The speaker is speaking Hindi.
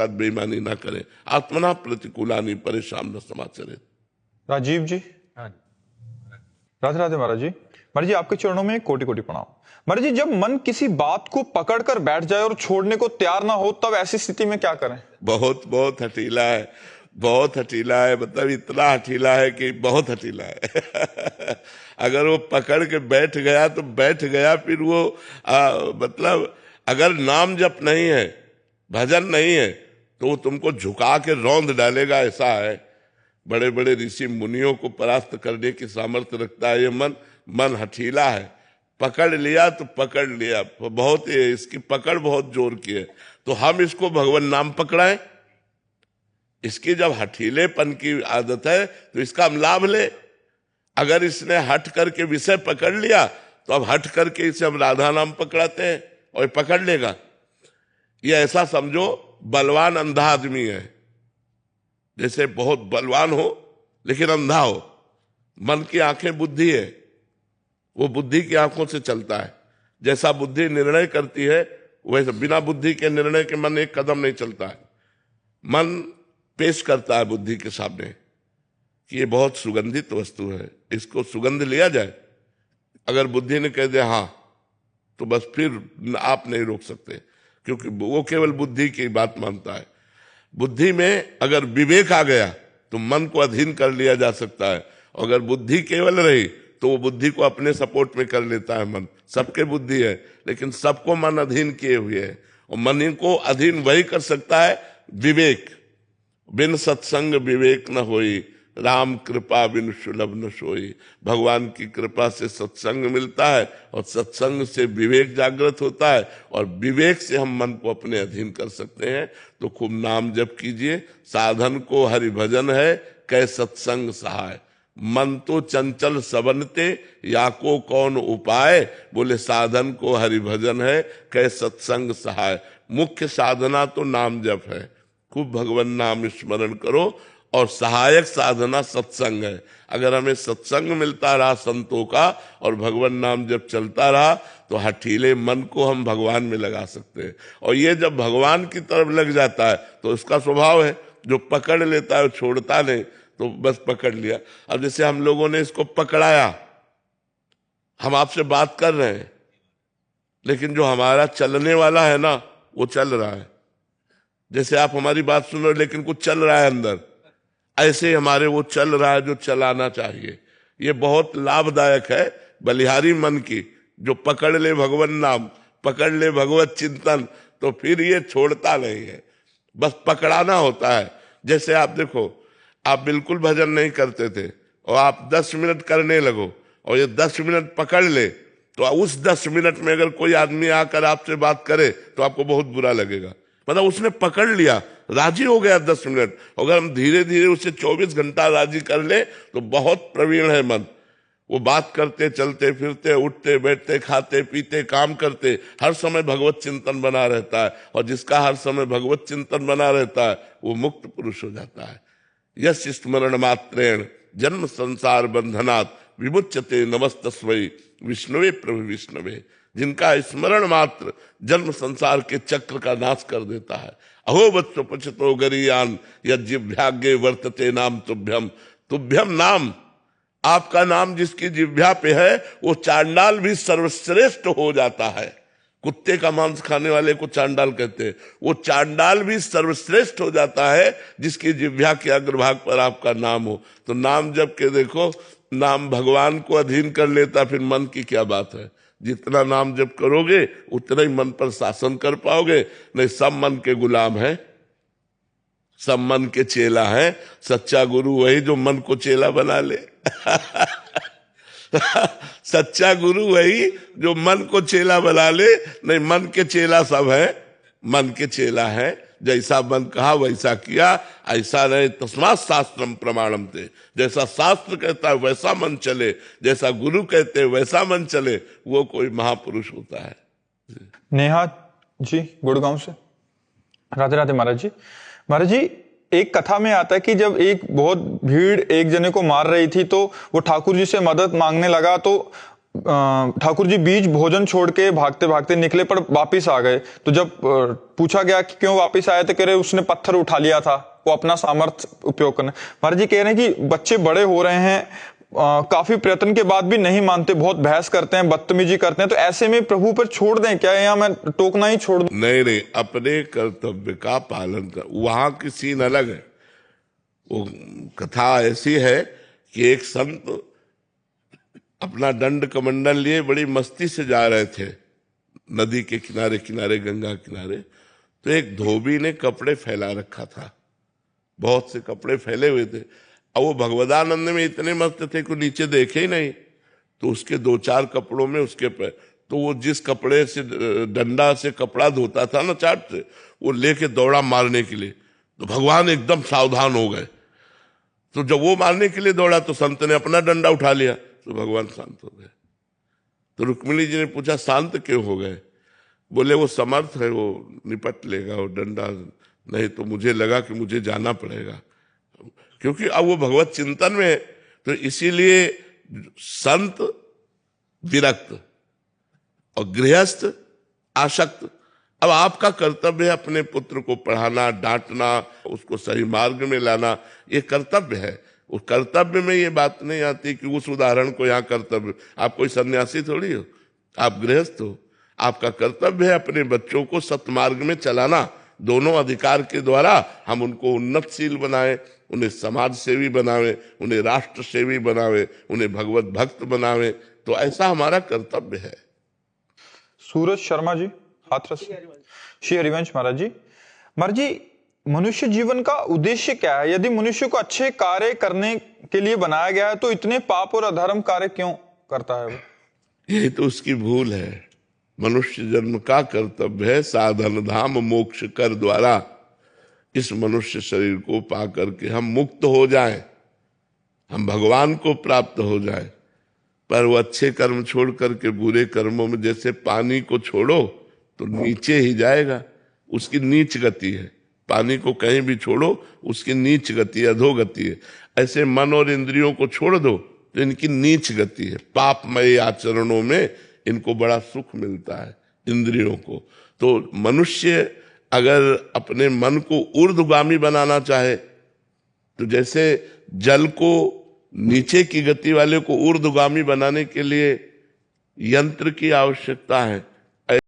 साथ बेईमानी ना करें। आत्मना प्रतिकूलानि परेशान न समाचरे। राजीव जी। राधे राधे महाराज जी। महाराज जी आपके चरणों में कोटि कोटि प्रणाम। महाराज जी जब मन किसी बात को पकड़कर बैठ जाए और छोड़ने को तैयार ना हो तब ऐसी स्थिति में क्या करें? बहुत बहुत हठीला है, बहुत हठीला है, मतलब इतना हठीला है कि बहुत हठीला है। अगर वो पकड़ के बैठ गया तो बैठ गया, फिर वो मतलब अगर नाम जप नहीं है, भजन नहीं है, तो वो तुमको झुका के रौंद डालेगा। ऐसा है, बड़े बड़े ऋषि मुनियों को परास्त करने की सामर्थ्य रखता है ये मन। मन हठीला है, पकड़ लिया तो पकड़ लिया, बहुत इसकी पकड़ बहुत जोर की है। तो हम इसको भगवान नाम पकड़ाएं। इसकी जब हठीलेपन की आदत है तो इसका हम लाभ ले। अगर इसने हट करके विषय पकड़ लिया तो अब हट करके इसे हम राधा नाम पकड़ाते हैं और पकड़ लेगा। ये ऐसा समझो बलवान अंधा आदमी है, जैसे बहुत बलवान हो लेकिन अंधा हो। मन की आंखें बुद्धि है, वो बुद्धि की आंखों से चलता है। जैसा बुद्धि निर्णय करती है वैसे बिना बुद्धि के निर्णय के मन एक कदम नहीं चलता है। मन पेश करता है बुद्धि के सामने कि ये बहुत सुगंधित वस्तु है, इसको सुगंध लिया जाए। अगर बुद्धि ने कह दिया हाँ, तो बस फिर आप नहीं रोक सकते, क्योंकि वो केवल बुद्धि की बात मानता है। बुद्धि में अगर विवेक आ गया तो मन को अधीन कर लिया जा सकता है। अगर बुद्धि केवल रही तो वो बुद्धि को अपने सपोर्ट में कर लेता है। मन सबके बुद्धि है, लेकिन सबको मन अधीन किए हुए है। और मन को अधीन वही कर सकता है विवेक। बिन सत्संग विवेक न होई, राम कृपा बिन सुलभ न सोई। भगवान की कृपा से सत्संग मिलता है और सत्संग से विवेक जागृत होता है, और विवेक से हम मन को अपने अधीन कर सकते हैं। तो खूब नाम जप कीजिए। साधन को हरि भजन है, कै सत्संग सहाय। मन तो चंचल सबनते, या को कौन उपाय। बोले साधन को हरि भजन है, कै सत्संग सहाय। मुख्य साधना तो नाम जप है। खूब भगवान नाम स्मरण करो, और सहायक साधना सत्संग है। अगर हमें सत्संग मिलता रहा संतों का और भगवान नाम जब चलता रहा तो हठीले मन को हम भगवान में लगा सकते हैं। और ये जब भगवान की तरफ लग जाता है तो उसका स्वभाव है, जो पकड़ लेता है छोड़ता नहीं, तो बस पकड़ लिया। अब जैसे हम लोगों ने इसको पकड़ाया, हम आपसे बात कर रहे हैं, लेकिन जो हमारा चलने वाला है ना वो चल रहा है। जैसे आप हमारी बात सुन रहे हो लेकिन कुछ चल रहा है अंदर, ऐसे ही हमारे वो चल रहा है जो चलाना चाहिए। ये बहुत लाभदायक है बलिहारी मन की, जो पकड़ ले भगवान नाम, पकड़ ले भगवत चिंतन, तो फिर ये छोड़ता नहीं है, बस पकड़ाना होता है। जैसे आप देखो, आप बिल्कुल भजन नहीं करते थे और आप 10 मिनट करने लगो और ये 10 मिनट पकड़ ले, तो उस 10 मिनट में अगर कोई आदमी आकर आपसे बात करे तो आपको बहुत बुरा लगेगा। मतलब उसने पकड़ लिया, राजी हो गया 10 मिनट। अगर हम धीरे धीरे उसे 24 घंटा राजी कर ले तो बहुत प्रवीण है मन। वो बात करते, चलते फिरते, उठते बैठते, खाते पीते, काम करते, हर समय भगवत चिंतन बना रहता है। और जिसका हर समय भगवत चिंतन बना रहता है वो मुक्त पुरुष हो जाता है। यस स्मरण मात्रेण जन्म संसार बंधनात् विमुच्यते नमस्तस्मै विष्णुवे प्रभु विष्णुवे। जिनका स्मरण मात्र जन्म संसार के चक्र का नाश कर देता है। अहो वत्स पचतो गरीयान यज्जिभ्याग्ये वर्तते नाम तुभ्यम। तुभ्यम नाम, आपका नाम जिसकी जिह्वा पे है वो चांडाल भी सर्वश्रेष्ठ हो जाता है। कुत्ते का मांस खाने वाले को चांडाल कहते हैं, वो चांडाल भी सर्वश्रेष्ठ हो जाता है जिसकी जिह्वा के अग्रभाग पर आपका नाम हो। तो नाम जब के देखो, नाम भगवान को अधीन कर लेता, फिर मन की क्या बात है। जितना नाम जप करोगे उतना ही मन पर शासन कर पाओगे। नहीं, सब मन के गुलाम है, सब मन के चेला है। सच्चा गुरु वही जो मन को चेला बना ले। सच्चा गुरु वही जो मन को चेला बना ले। नहीं, मन के चेला सब है, मन के चेला है। जैसा मन कहा वैसा किया, ऐसा नहीं। तस्मात् शास्त्रम प्रमाणम थे। जैसा शास्त्र कहता है वैसा मन चले, जैसा गुरु कहते हैं वैसा मन चले, वो कोई महापुरुष होता है। नेहा जी गुड़गांव से। राधे राधे महाराज जी। महाराज जी एक कथा में आता है कि जब एक बहुत भीड़ एक जने को मार रही थी तो वो ठाकुर जी से मदद मांगने लगा, तो ठाकुर जी बीच भोजन छोड़ के भागते भागते निकले पर वापिस आ गए। तो जब पूछा गया कि क्यों वापिस आए तो कह रहे उसने पत्थर उठा लिया था, वो अपना सामर्थ्य उपयोग करने। महाराज जी कह रहे हैं कि बच्चे बड़े हो रहे हैं, काफी प्रयत्न के बाद भी नहीं मानते, बहुत बहस करते हैं, बदतमीजी करते हैं, तो ऐसे में प्रभु पर छोड़ दें क्या, या मैं टोकना ही छोड़ दूं? नहीं, अपने कर्तव्य का पालन कर। वहां की सीन अलग है। वो कथा ऐसी है कि एक संत अपना दंड कमंडल लिए बड़ी मस्ती से जा रहे थे नदी के किनारे किनारे, गंगा किनारे। तो एक धोबी ने कपड़े फैला रखा था, बहुत से कपड़े फैले हुए थे। अब वो भगवदानंद में इतने मस्त थे कि नीचे देखे ही नहीं। तो उसके 2-4 कपड़ों में उसके पैर, तो वो जिस कपड़े से डंडा से कपड़ा धोता था ना चाट से, वो लेके दौड़ा मारने के लिए। तो भगवान एकदम सावधान हो गए। तो जब वो मारने के लिए दौड़ा तो संत ने अपना डंडा उठा लिया, तो भगवान शांत हो गए। तो रुक्मिणी जी ने पूछा शांत क्यों हो गए? बोले वो समर्थ है, वो निपट लेगा वो डंडा, नहीं तो मुझे लगा कि मुझे जाना पड़ेगा, क्योंकि अब वो भगवत चिंतन में है। तो इसीलिए संत विरक्त और गृहस्थ आसक्त। अब आपका कर्तव्य है अपने पुत्र को पढ़ाना, डांटना, उसको सही मार्ग में लाना, ये कर्तव्य है। उस कर्तव्य में ये बात नहीं आती कि उस उदाहरण को यहाँ कर्तव्य। आप कोई सन्यासी थोड़ी हो, आप गृहस्थ हो। आपका कर्तव्य है अपने बच्चों को सत्मार्ग में चलाना। दोनों अधिकार के द्वारा हम उनको उन्नतशील बनाए, उन्हें समाज सेवी बनावे, उन्हें राष्ट्र सेवी बनावे, उन्हें भगवत भक्त बनावे। तो ऐसा हमारा कर्तव्य है। सूरज शर्मा जी, हाथरस। श्री हरिवंश महाराज जी, महाराज जी मनुष्य जीवन का उद्देश्य क्या है? यदि मनुष्य को अच्छे कार्य करने के लिए बनाया गया है तो इतने पाप और अधर्म कार्य क्यों करता है वो? यही तो उसकी भूल है। मनुष्य जन्म का कर्तव्य है साधन धाम मोक्ष कर द्वारा इस मनुष्य शरीर को पा करके हम मुक्त हो जाएं, हम भगवान को प्राप्त हो जाएं। पर वो अच्छे कर्म छोड़ करके बुरे कर्मों में, जैसे पानी को छोड़ो तो नीचे ही जाएगा, उसकी नीच गति है। पानी को कहीं भी छोड़ो उसकी नीच गति, अधोगति है। ऐसे मन और इंद्रियों को छोड़ दो तो इनकी नीच गति है। पापमय आचरणों में इनको बड़ा सुख मिलता है, इंद्रियों को। तो मनुष्य अगर अपने मन को ऊर्ध्वगामी बनाना चाहे तो जैसे जल को नीचे की गति वाले को ऊर्ध्वगामी बनाने के लिए यंत्र की आवश्यकता है,